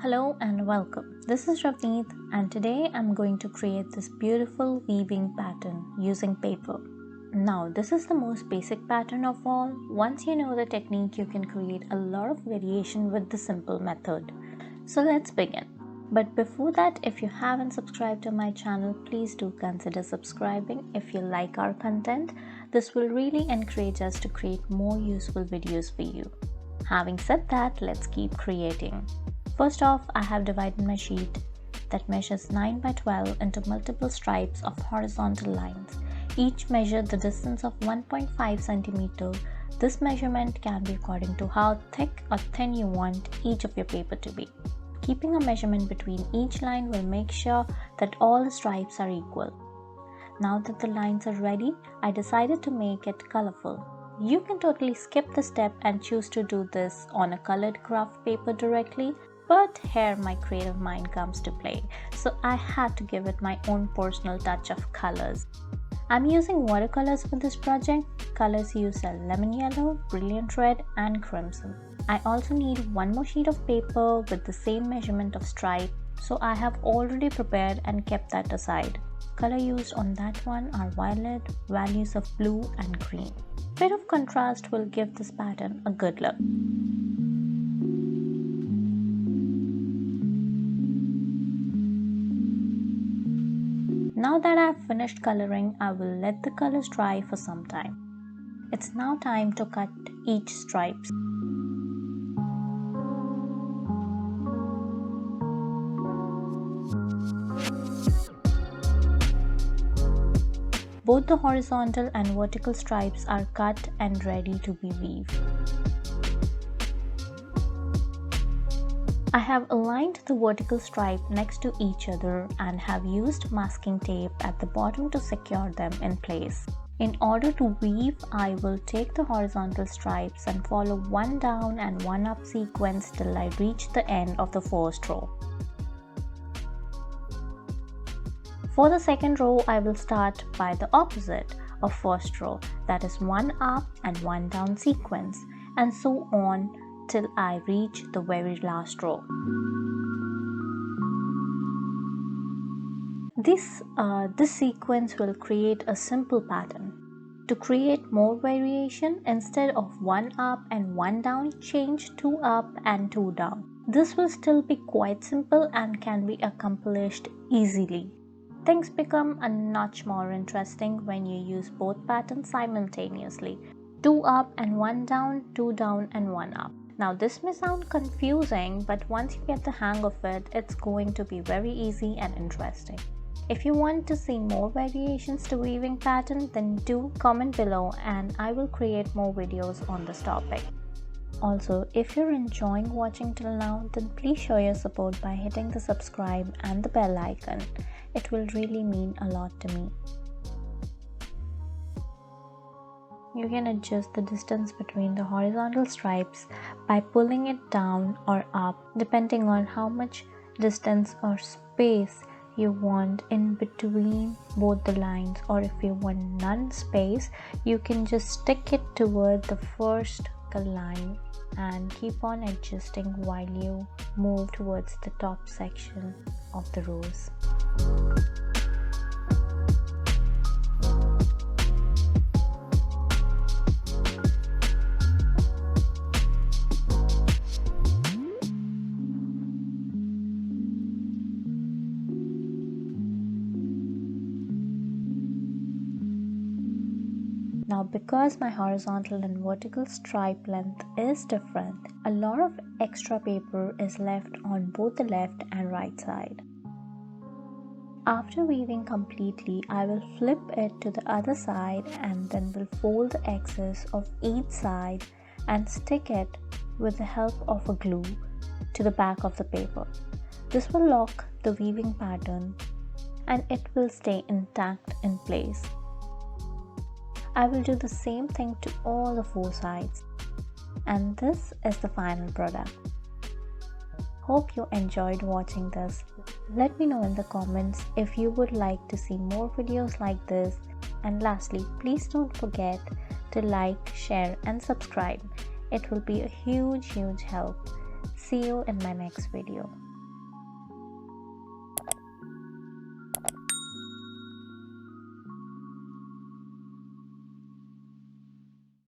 Hello and welcome. This is Ravneet and today I'm going to create this beautiful weaving pattern using paper. Now this is the most basic pattern of all. Once you know the technique, you can create a lot of variation with the simple method. So let's begin. But before that, if you haven't subscribed to my channel, please do consider subscribing if you like our content. This will really encourage us to create more useful videos for you. Having said that, let's keep creating. First off, I have divided my sheet that measures 9 by 12 into multiple stripes of horizontal lines. Each measure the distance of 1.5 cm. This measurement can be according to how thick or thin you want each of your paper to be. Keeping a measurement between each line will make sure that all the stripes are equal. Now that the lines are ready, I decided to make it colorful. You can totally skip the step and choose to do this on a colored craft paper directly, but here my creative mind comes to play, so I had to give it my own personal touch of colors. I'm using watercolors for this project. Colors used are lemon yellow, brilliant red and crimson. I also need one more sheet of paper with the same measurement of stripe, so I have already prepared and kept that aside. Color used on that one are violet, values of blue and green. Bit of contrast will give this pattern a good look. Now that I've finished coloring, I will let the colors dry for some time. It's now time to cut each stripe. Both the horizontal and vertical stripes are cut and ready to be weaved. I have aligned the vertical stripe next to each other and have used masking tape at the bottom to secure them in place. In order to weave, I will take the horizontal stripes and follow one down and one up sequence till I reach the end of the first row. For the second row, I will start by the opposite of first row, that is one up and one down sequence, and so on till I reach the very last row. This sequence will create a simple pattern. To create more variation, instead of one up and one down, change two up and two down. This will still be quite simple and can be accomplished easily. Things become a notch more interesting when you use both patterns simultaneously. Two up and one down, two down and one up. Now this may sound confusing, but once you get the hang of it, it's going to be very easy and interesting. If you want to see more variations to weaving pattern, then do comment below and I will create more videos on this topic. Also, if you're enjoying watching till now, then please show your support by hitting the subscribe and the bell icon. It will really mean a lot to me. You can adjust the distance between the horizontal stripes by pulling it down or up depending on how much distance or space you want in between both the lines, or if you want none space, you can just stick it toward the first line and keep on adjusting while you move towards the top section of the rows. Now because my horizontal and vertical stripe length is different, a lot of extra paper is left on both the left and right side. After weaving completely, I will flip it to the other side and then will fold the excess of each side and stick it with the help of a glue to the back of the paper. This will lock the weaving pattern and it will stay intact in place. I will do the same thing to all the four sides. And this is the final product. Hope you enjoyed watching this. Let me know in the comments if you would like to see more videos like this. And lastly, please don't forget to like, share and subscribe. It will be a huge help. See you in my next video.